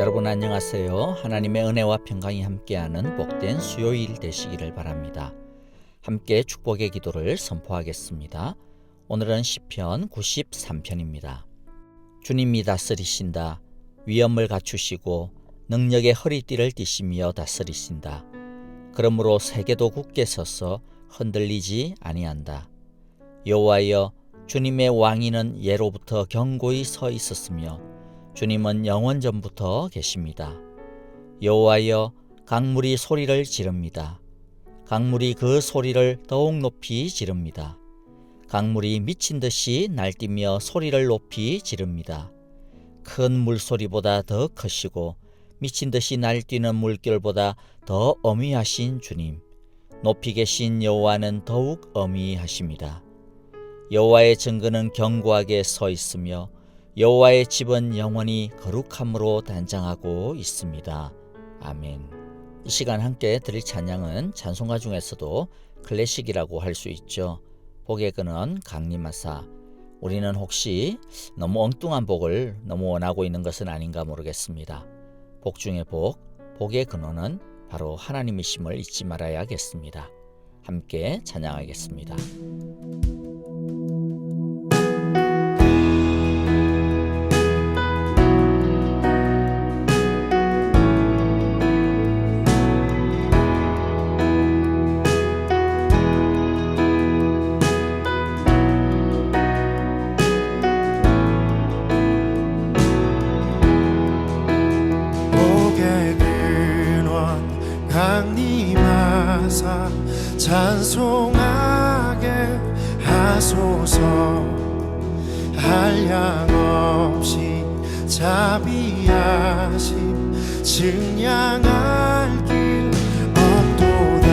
여러분 안녕하세요. 하나님의 은혜와 평강이 함께하는 복된 수요일 되시기를 바랍니다. 함께 축복의 기도를 선포하겠습니다. 오늘은 시편 93편입니다. 주님이 다스리신다. 위엄을 갖추시고 능력의 허리띠를 띠시며 다스리신다. 그러므로 세계도 굳게 서서 흔들리지 아니한다. 여호와여, 주님의 왕위는 예로부터 견고히 서 있었으며 주님은 영원전부터 계십니다. 여호와여, 강물이 소리를 지릅니다. 강물이 그 소리를 더욱 높이 지릅니다. 강물이 미친 듯이 날뛰며 소리를 높이 지릅니다. 큰 물소리보다 더 크시고 미친 듯이 날뛰는 물결보다 더 어미하신 주님, 높이 계신 여호와는 더욱 어미하십니다. 여호와의 증거는 견고하게 서 있으며 여호와의 집은 영원히 거룩함으로 단장하고 있습니다. 아멘. 이 시간 함께 드릴 찬양은 찬송가 중에서도 클래식이라고 할 수 있죠. 복의 근원 강림하사. 우리는 혹시 너무 엉뚱한 복을 너무 원하고 있는 것은 아닌가 모르겠습니다. 복 중의 복, 복의 근원은 바로 하나님이심을 잊지 말아야겠습니다. 함께 찬양하겠습니다. 강림하사 찬송하게 하소서. 한량없이 자비하심 증량할 길 없도다.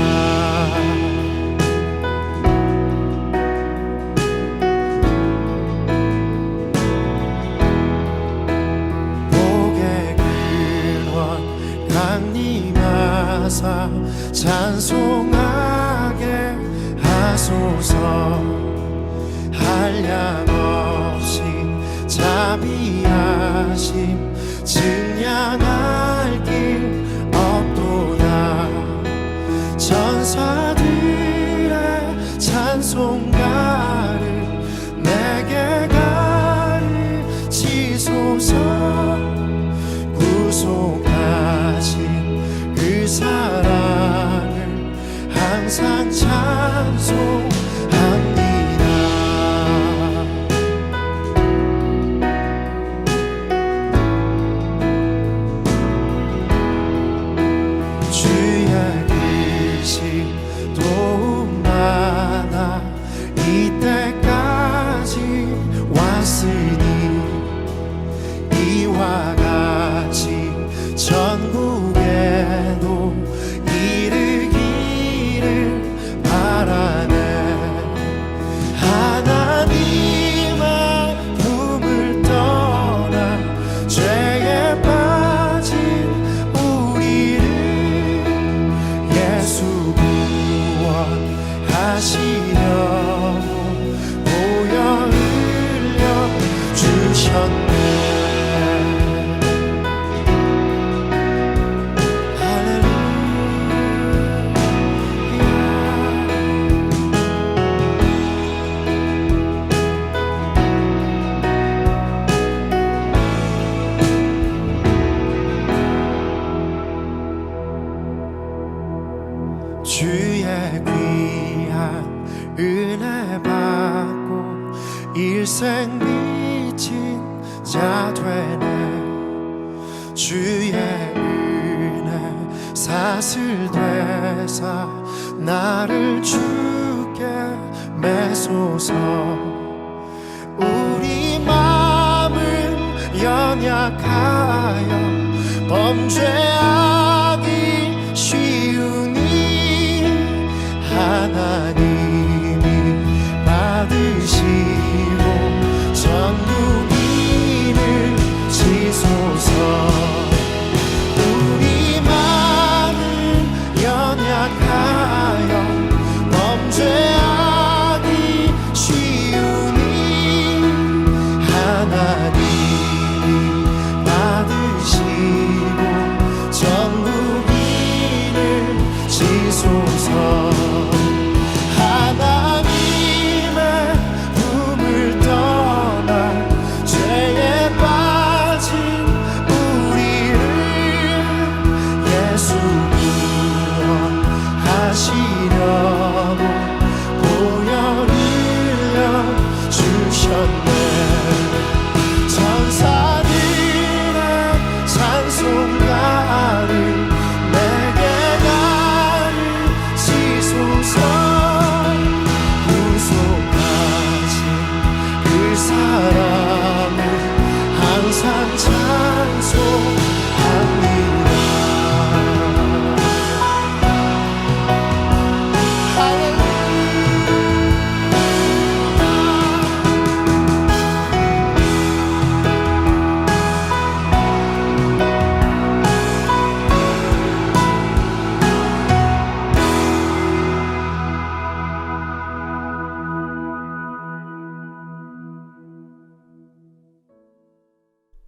복의 근원 강림하사 찬송하게 하소서. 한량없이 자비하심 증량할 길 없도다. 천사들의 찬송가를 내게 가르치소서. 구속하신 그 사랑을 항상 찬송합니다. 주의 글씨 도움받아 이때까지 왔으니 이와 같이 전국에도 이르기를 바라네. 하나님의 품을 떠나 죄에 빠진 우리를 예수 구원하시려고 보혈 흘려 주셨네. 주의 귀한 은혜 받고 일생 미친 자 되네. 주의 은혜 사슬되사 나를 주께 매소서. 우리 마음은 연약하여 범죄하기 쉬우니 하나님이 받으시고 전무기를 지소서. 우리 마음은 연약하여 범죄하기 쉬우니 하나님이 받으시고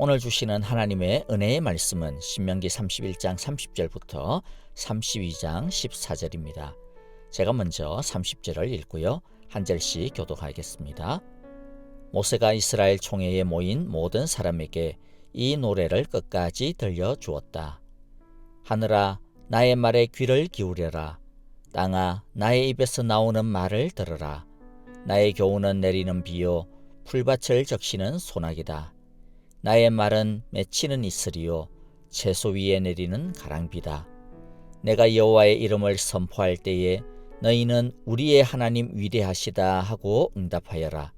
오늘 주시는 하나님의 은혜의 말씀은 신명기 31장 30절부터 32장 14절입니다. 제가 먼저 30절을 읽고요. 한 절씩 교독하겠습니다. 모세가 이스라엘 총회에 모인 모든 사람에게 이 노래를 끝까지 들려주었다. 하늘아, 나의 말에 귀를 기울여라. 땅아, 나의 입에서 나오는 말을 들어라. 나의 교훈은 내리는 비요, 풀밭을 적시는 소나기다. 나의 말은 맺히는 이슬이요, 채소 위에 내리는 가랑비다. 내가 여호와의 이름을 선포할 때에 너희는 우리의 하나님 위대하시다 하고 응답하여라.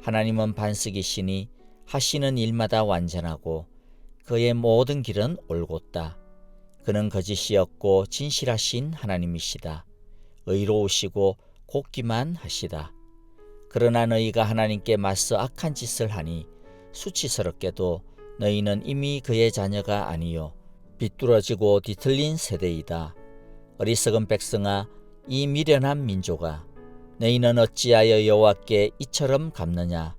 하나님은 반석이시니 하시는 일마다 완전하고 그의 모든 길은 올곧다. 그는 거짓이 없고 진실하신 하나님이시다. 의로우시고 곱기만 하시다. 그러나 너희가 하나님께 맞서 악한 짓을 하니 수치스럽게도 너희는 이미 그의 자녀가 아니요 비뚤어지고 뒤틀린 세대이다. 어리석은 백성아, 이 미련한 민족아, 너희는 어찌하여 여호와께 이처럼 갚느냐?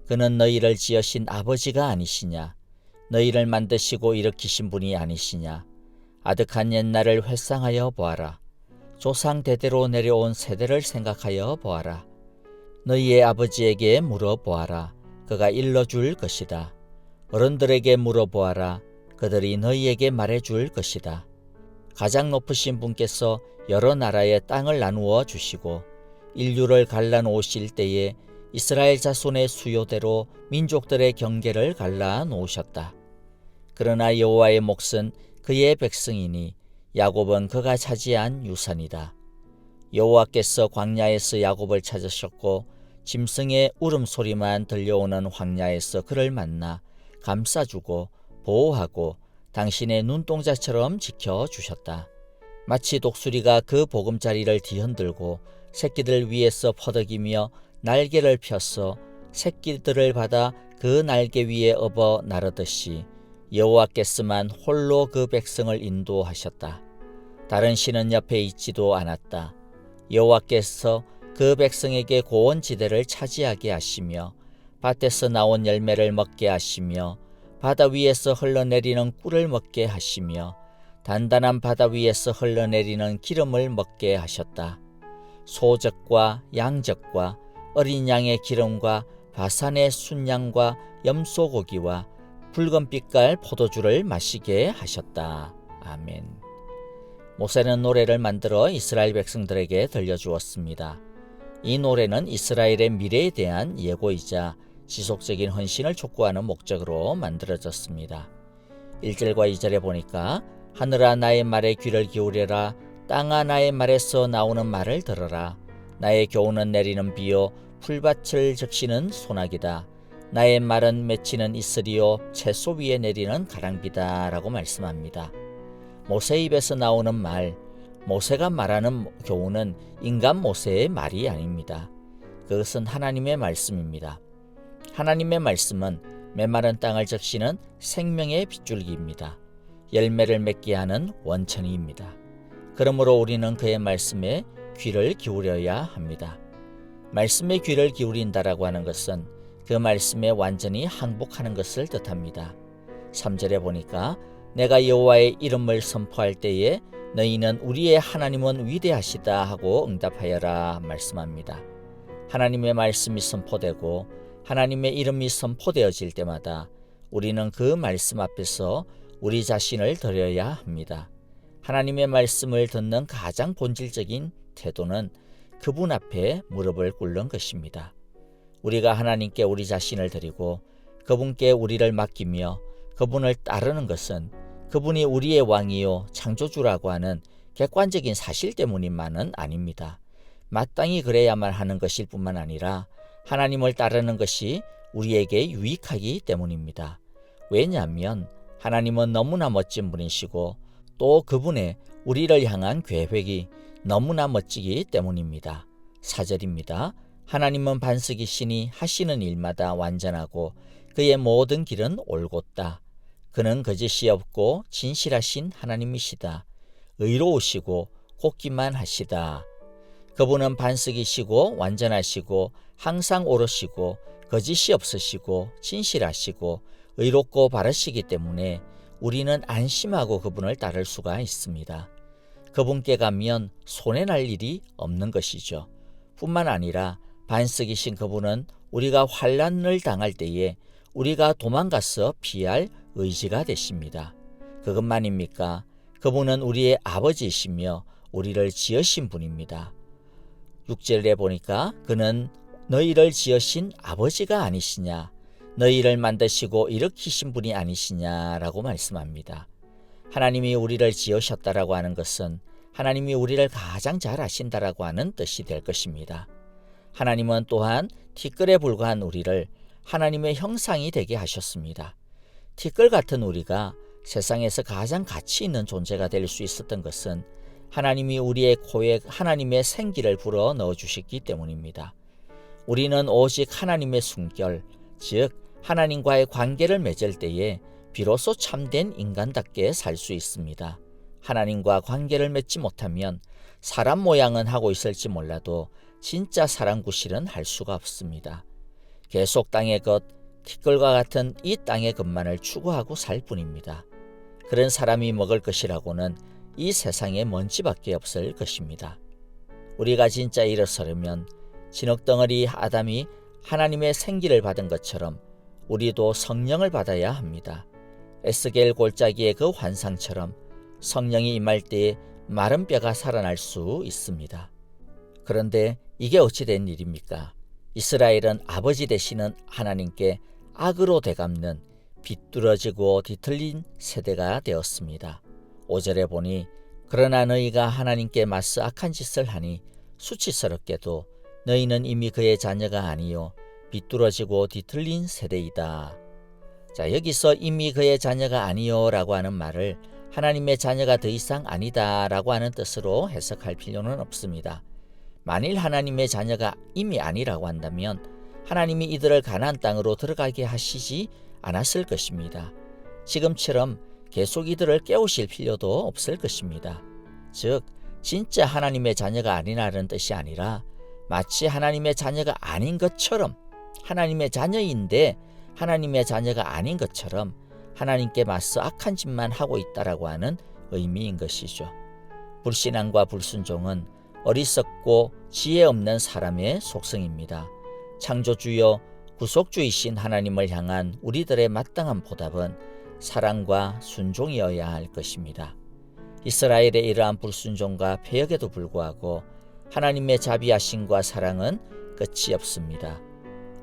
그는 너희를 지으신 아버지가 아니시냐? 너희를 만드시고 일으키신 분이 아니시냐? 아득한 옛날을 회상하여 보아라. 조상 대대로 내려온 세대를 생각하여 보아라. 너희의 아버지에게 물어보아라. 그가 일러줄 것이다. 어른들에게 물어보아라. 그들이 너희에게 말해줄 것이다. 가장 높으신 분께서 여러 나라의 땅을 나누어 주시고 인류를 갈라놓으실 때에 이스라엘 자손의 수요대로 민족들의 경계를 갈라놓으셨다. 그러나 여호와의 몫은 그의 백성이니 야곱은 그가 차지한 유산이다. 여호와께서 광야에서 야곱을 찾으셨고 짐승의 울음소리만 들려오는 황야에서 그를 만나 감싸주고 보호하고 당신의 눈동자처럼 지켜주셨다. 마치 독수리가 그 보금자리를 뒤흔들고 새끼들 위에서 퍼덕이며 날개를 펴서 새끼들을 받아 그 날개 위에 업어 나르듯이 여호와께서만 홀로 그 백성을 인도하셨다. 다른 신은 옆에 있지도 않았다. 여호와께서 그 백성에게 고원지대를 차지하게 하시며 밭에서 나온 열매를 먹게 하시며 바다 위에서 흘러내리는 꿀을 먹게 하시며 단단한 바다 위에서 흘러내리는 기름을 먹게 하셨다. 소적과 양적과 어린 양의 기름과 바산의 순양과 염소고기와 붉은 빛깔 포도주를 마시게 하셨다. 아멘. 모세는 노래를 만들어 이스라엘 백성들에게 들려주었습니다. 이 노래는 이스라엘의 미래에 대한 예고이자 지속적인 헌신을 촉구하는 목적으로 만들어졌습니다. 1절과 2절에 보니까 하늘아, 나의 말에 귀를 기울여라. 땅아, 나의 말에서 나오는 말을 들어라. 나의 교훈은 내리는 비요, 풀밭을 적시는 소나기다. 나의 말은 맺히는 이슬이요, 채소 위에 내리는 가랑비다 라고 말씀합니다. 모세 입에서 나오는 말, 모세가 말하는 교훈은 인간 모세의 말이 아닙니다. 그것은 하나님의 말씀입니다. 하나님의 말씀은 메마른 땅을 적시는 생명의 빗줄기입니다. 열매를 맺게 하는 원천이입니다. 그러므로 우리는 그의 말씀에 귀를 기울여야 합니다. 말씀에 귀를 기울인다라고 하는 것은 그 말씀에 완전히 항복하는 것을 뜻합니다. 3절에 보니까 내가 여호와의 이름을 선포할 때에 너희는 우리의 하나님은 위대하시다 하고 응답하여라 말씀합니다. 하나님의 말씀이 선포되고 하나님의 이름이 선포되어질 때마다 우리는 그 말씀 앞에서 우리 자신을 드려야 합니다. 하나님의 말씀을 듣는 가장 본질적인 태도는 그분 앞에 무릎을 꿇는 것입니다. 우리가 하나님께 우리 자신을 드리고 그분께 우리를 맡기며 그분을 따르는 것은 그분이 우리의 왕이요 창조주라고 하는 객관적인 사실 때문만은 아닙니다. 마땅히 그래야만 하는 것일 뿐만 아니라 하나님을 따르는 것이 우리에게 유익하기 때문입니다. 왜냐하면 하나님은 너무나 멋진 분이시고 또 그분의 우리를 향한 계획이 너무나 멋지기 때문입니다. 4절입니다. 하나님은 반석이시니 하시는 일마다 완전하고 그의 모든 길은 올곧다. 그는 거짓이 없고 진실하신 하나님이시다. 의로우시고 곱기만 하시다. 그분은 반석이시고 완전하시고 항상 오르시고 거짓이 없으시고 진실하시고 의롭고 바르시기 때문에 우리는 안심하고 그분을 따를 수가 있습니다. 그분께 가면 손해날 일이 없는 것이죠. 뿐만 아니라 반석이신 그분은 우리가 환난을 당할 때에 우리가 도망가서 피할 의지가 되십니다. 그것만입니까? 그분은 우리의 아버지이시며 우리를 지으신 분입니다. 6절에 보니까 그는 너희를 지으신 아버지가 아니시냐, 너희를 만드시고 일으키신 분이 아니시냐라고 말씀합니다. 하나님이 우리를 지으셨다라고 하는 것은 하나님이 우리를 가장 잘 아신다라고 하는 뜻이 될 것입니다. 하나님은 또한 티끌에 불과한 우리를 하나님의 형상이 되게 하셨습니다. 티끌 같은 우리가 세상에서 가장 가치 있는 존재가 될 수 있었던 것은 하나님이 우리의 코에 하나님의 생기를 불어 넣어주셨기 때문입니다. 우리는 오직 하나님의 순결, 즉 하나님과의 관계를 맺을 때에 비로소 참된 인간답게 살 수 있습니다. 하나님과 관계를 맺지 못하면 사람 모양은 하고 있을지 몰라도 진짜 사랑 구실은 할 수가 없습니다. 계속 땅의 것, 티끌과 같은 이 땅의 것만을 추구하고 살 뿐입니다. 그런 사람이 먹을 것이라고는 이 세상에 먼지밖에 없을 것입니다. 우리가 진짜 일어서려면 진흙덩어리 아담이 하나님의 생기를 받은 것처럼 우리도 성령을 받아야 합니다. 에스겔 골짜기의 그 환상처럼 성령이 임할 때에 마른 뼈가 살아날 수 있습니다. 그런데 이게 어찌 된 일입니까? 이스라엘은 아버지 되시는 하나님께 악으로 되갚는 비뚤어지고 뒤틀린 세대가 되었습니다. 5절에 보니 그러나 너희가 하나님께 맞서 악한 짓을 하니 수치스럽게도 너희는 이미 그의 자녀가 아니요 비뚤어지고 뒤틀린 세대이다. 자, 여기서 이미 그의 자녀가 아니요 라고 하는 말을 하나님의 자녀가 더 이상 아니다 라고 하는 뜻으로 해석할 필요는 없습니다. 만일 하나님의 자녀가 이미 아니라고 한다면 하나님이 이들을 가나안 땅으로 들어가게 하시지 않았을 것입니다. 지금처럼 계속 이들을 깨우실 필요도 없을 것입니다. 즉 진짜 하나님의 자녀가 아니라는 뜻이 아니라 마치 하나님의 자녀가 아닌 것처럼, 하나님의 자녀인데 하나님의 자녀가 아닌 것처럼 하나님께 맞서 악한 짓만 하고 있다라고 하는 의미인 것이죠. 불신앙과 불순종은 어리석고 지혜 없는 사람의 속성입니다. 창조주여 구속주이신 하나님을 향한 우리들의 마땅한 보답은 사랑과 순종이어야 할 것입니다. 이스라엘의 이러한 불순종과 패역에도 불구하고 하나님의 자비하심과 사랑은 끝이 없습니다.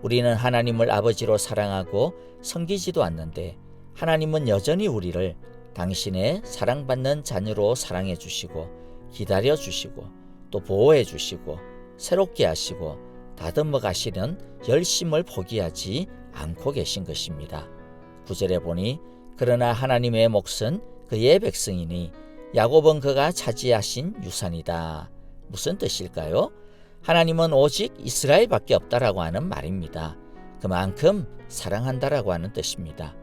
우리는 하나님을 아버지로 사랑하고 섬기지도 않는데 하나님은 여전히 우리를 당신의 사랑받는 자녀로 사랑해 주시고 기다려 주시고 또 보호해 주시고 새롭게 하시고 다듬어 가시는 열심을 포기하지 않고 계신 것입니다. 9절에 보니 그러나 하나님의 몫은 그의 백성이니 야곱은 그가 차지하신 유산이다. 무슨 뜻일까요? 하나님은 오직 이스라엘밖에 없다라고 하는 말입니다. 그만큼 사랑한다라고 하는 뜻입니다.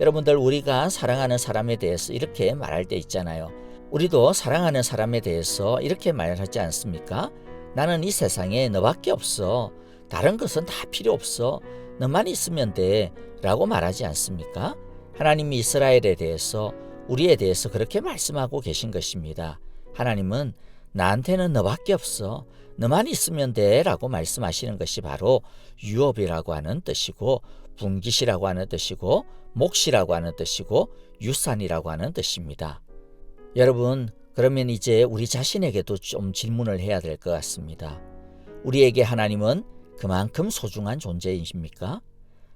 여러분들, 우리가 사랑하는 사람에 대해서 이렇게 말할 때 있잖아요. 우리도 사랑하는 사람에 대해서 이렇게 말하지 않습니까? 나는 이 세상에 너밖에 없어. 다른 것은 다 필요 없어. 너만 있으면 돼. 라고 말하지 않습니까? 하나님이 이스라엘에 대해서, 우리에 대해서 그렇게 말씀하고 계신 것입니다. 하나님은 나한테는 너밖에 없어. 너만 있으면 돼. 라고 말씀하시는 것이 바로 유업이라고 하는 뜻이고, 분깃이라고 하는 뜻이고, 몫이라고 하는 뜻이고, 유산이라고 하는 뜻입니다. 여러분, 그러면 이제 우리 자신에게도 좀 질문을 해야 될 것 같습니다. 우리에게 하나님은 그만큼 소중한 존재이십니까?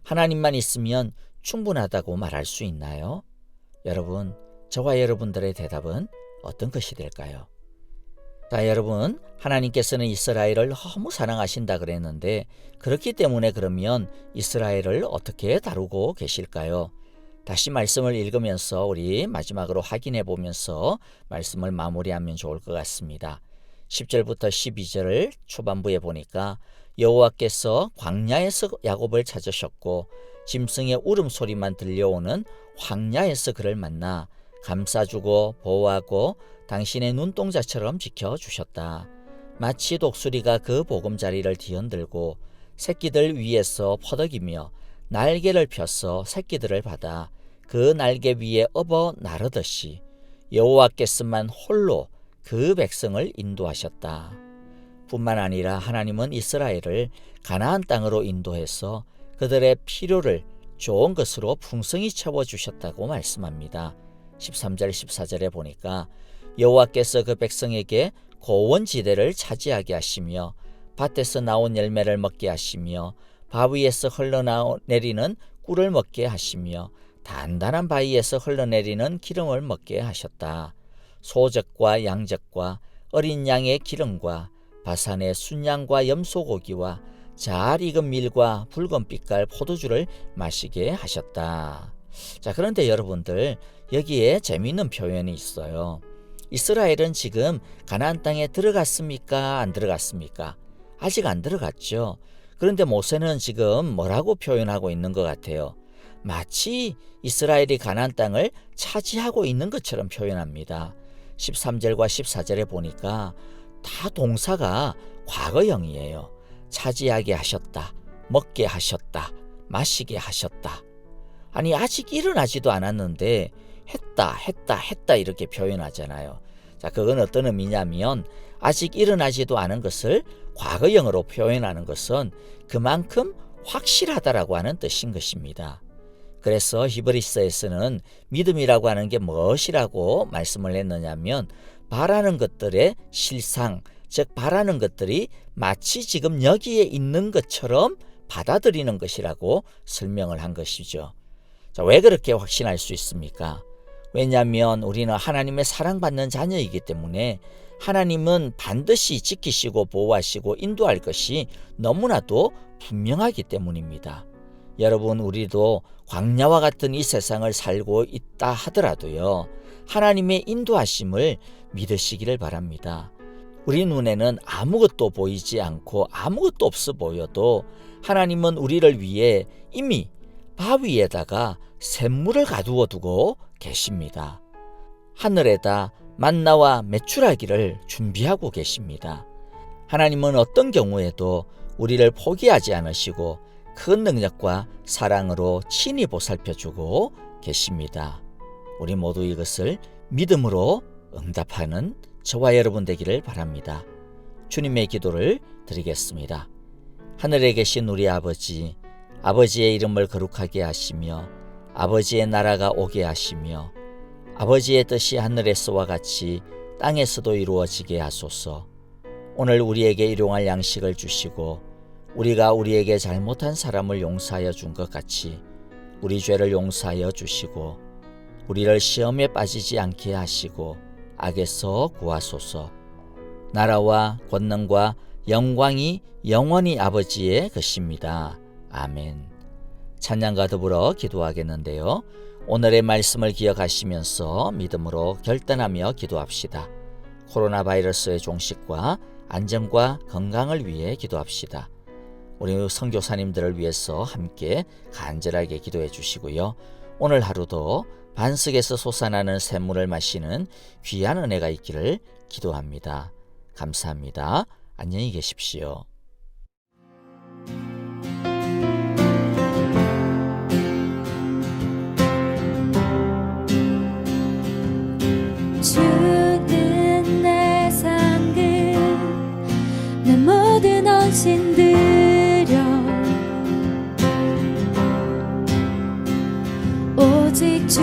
하나님만 있으면 충분하다고 말할 수 있나요? 여러분, 저와 여러분들의 대답은 어떤 것이 될까요? 자, 여러분, 하나님께서는 이스라엘을 너무 사랑하신다 그랬는데 그렇기 때문에 그러면 이스라엘을 어떻게 다루고 계실까요? 다시 말씀을 읽으면서 우리 마지막으로 확인해 보면서 말씀을 마무리하면 좋을 것 같습니다. 10절부터 12절을 초반부에 보니까 여호와께서 광야에서 야곱을 찾으셨고 짐승의 울음소리만 들려오는 황야에서 그를 만나 감싸주고 보호하고 당신의 눈동자처럼 지켜주셨다. 마치 독수리가 그 보금자리를 뒤흔들고 새끼들 위에서 퍼덕이며 날개를 펴서 새끼들을 받아 그 날개 위에 업어 나르듯이 여호와께서만 홀로 그 백성을 인도하셨다. 뿐만 아니라 하나님은 이스라엘을 가나안 땅으로 인도해서 그들의 필요를 좋은 것으로 풍성히 채워주셨다고 말씀합니다. 13절 14절에 보니까 여호와께서 그 백성에게 고원지대를 차지하게 하시며 밭에서 나온 열매를 먹게 하시며 바위에서 흘러내리는 꿀을 먹게 하시며 단단한 바위에서 흘러내리는 기름을 먹게 하셨다. 소적과 양적과 어린 양의 기름과 바산의 순양과 염소고기와 잘 익은 밀과 붉은 빛깔 포도주를 마시게 하셨다. 자, 그런데 여러분들, 여기에 재미있는 표현이 있어요. 이스라엘은 지금 가나안 땅에 들어갔습니까? 안 들어갔습니까? 아직 안 들어갔죠. 그런데 모세는 지금 뭐라고 표현하고 있는 것 같아요? 마치 이스라엘이 가나안 땅을 차지하고 있는 것처럼 표현합니다. 13절과 14절에 보니까 다 동사가 과거형이에요. 차지하게 하셨다, 먹게 하셨다, 마시게 하셨다. 아니, 아직 일어나지도 않았는데 했다 이렇게 표현하잖아요. 자, 그건 어떤 의미냐면 아직 일어나지도 않은 것을 과거형으로 표현하는 것은 그만큼 확실하다라고 하는 뜻인 것입니다. 그래서 히브리서에서는 믿음이라고 하는 게 무엇이라고 말씀을 했느냐면 바라는 것들의 실상, 즉 바라는 것들이 마치 지금 여기에 있는 것처럼 받아들이는 것이라고 설명을 한 것이죠. 자, 왜 그렇게 확신할 수 있습니까? 왜냐하면 우리는 하나님의 사랑받는 자녀이기 때문에 하나님은 반드시 지키시고 보호하시고 인도할 것이 너무나도 분명하기 때문입니다. 여러분, 우리도 광야와 같은 이 세상을 살고 있다 하더라도요, 하나님의 인도하심을 믿으시기를 바랍니다. 우리 눈에는 아무것도 보이지 않고 아무것도 없어 보여도 하나님은 우리를 위해 이미 바위에다가 샘물을 가두어 두고 계십니다. 하늘에다 만나와 메추라기를 준비하고 계십니다. 하나님은 어떤 경우에도 우리를 포기하지 않으시고 큰 능력과 사랑으로 친히 보살펴주고 계십니다. 우리 모두 이것을 믿음으로 응답하는 저와 여러분 되기를 바랍니다. 주님의 기도를 드리겠습니다. 하늘에 계신 우리 아버지, 아버지의 이름을 거룩하게 하시며 아버지의 나라가 오게 하시며 아버지의 뜻이 하늘에서와 같이 땅에서도 이루어지게 하소서. 오늘 우리에게 일용할 양식을 주시고 우리가 우리에게 잘못한 사람을 용서하여 준 것 같이 우리 죄를 용서하여 주시고 우리를 시험에 빠지지 않게 하시고 악에서 구하소서. 나라와 권능과 영광이 영원히 아버지의 것입니다. 아멘. 찬양과 더불어 기도하겠는데요. 오늘의 말씀을 기억하시면서 믿음으로 결단하며 기도합시다. 코로나 바이러스의 종식과 안전과 건강을 위해 기도합시다. 우리 선교사님들을 위해서 함께 간절하게 기도해 주시고요. 오늘 하루도 반석에서 솟아나는 샘물을 마시는 귀한 은혜가 있기를 기도합니다. 감사합니다. 안녕히 계십시오. 주는 내 상급, 내 모든 헌신 드려 오직 주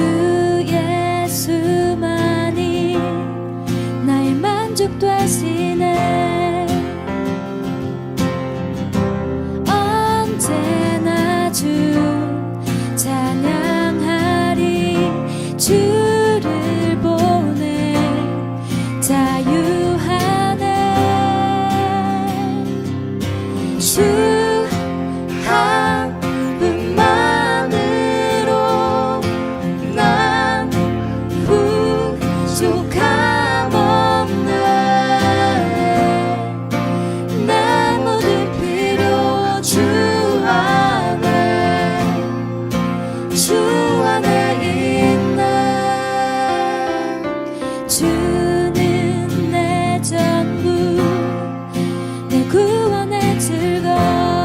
예수만이 나의 만족 되시네. 언제나 주 찬양하리. 주를 보내 자유하네. 주 한 분만으로 난 부족함 없네. 내 모든 필요 주 안에 있네. 주는 내 전부, 내 구원의 즐거움.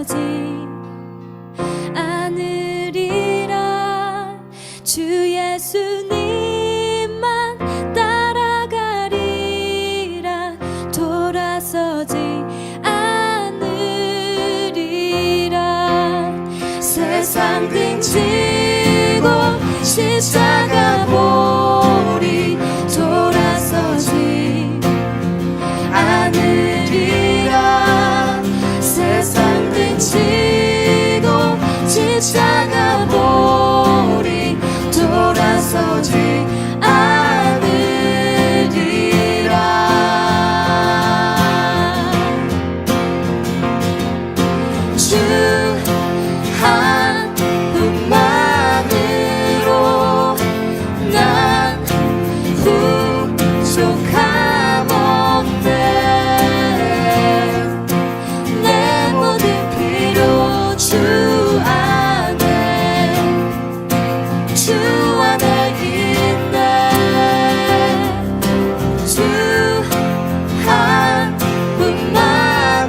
돌아서지 않으리라. 주 예수님만 따라가리라. 돌아서지 않으리라. 세상 등지고 십자가 보리. 돌아서지 않으리라. 세상 등지고 십자가 보리. 돌아서지 않으리라. 주 한 분만으로 난 부족함 없네. 내 모든 필요 주 안에 있네. 주 한 분만으로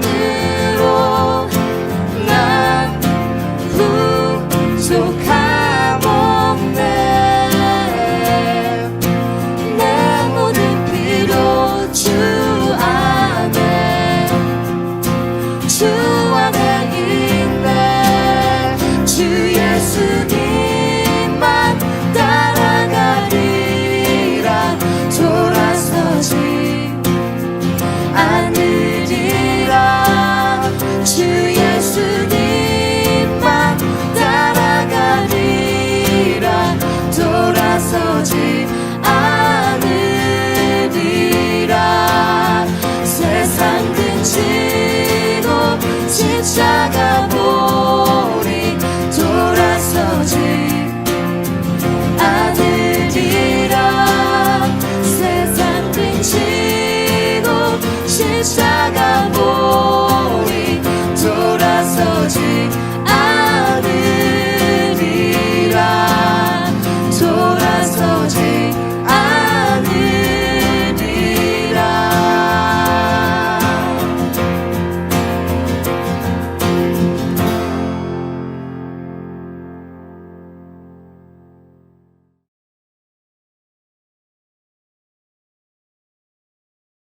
난 부족함 없네. 내 모든 필요 주 안에 있네. 주 예수님만 따라가리라. 돌아서지 않으리라. 주 예수님만 따라가리라. 돌아서지 않으리라. 세상 등지고 십자가 보리. 돌아서지 않으리라. 세상 등지고 십자가 보리. 돌아서지 않으리라. 돌아서지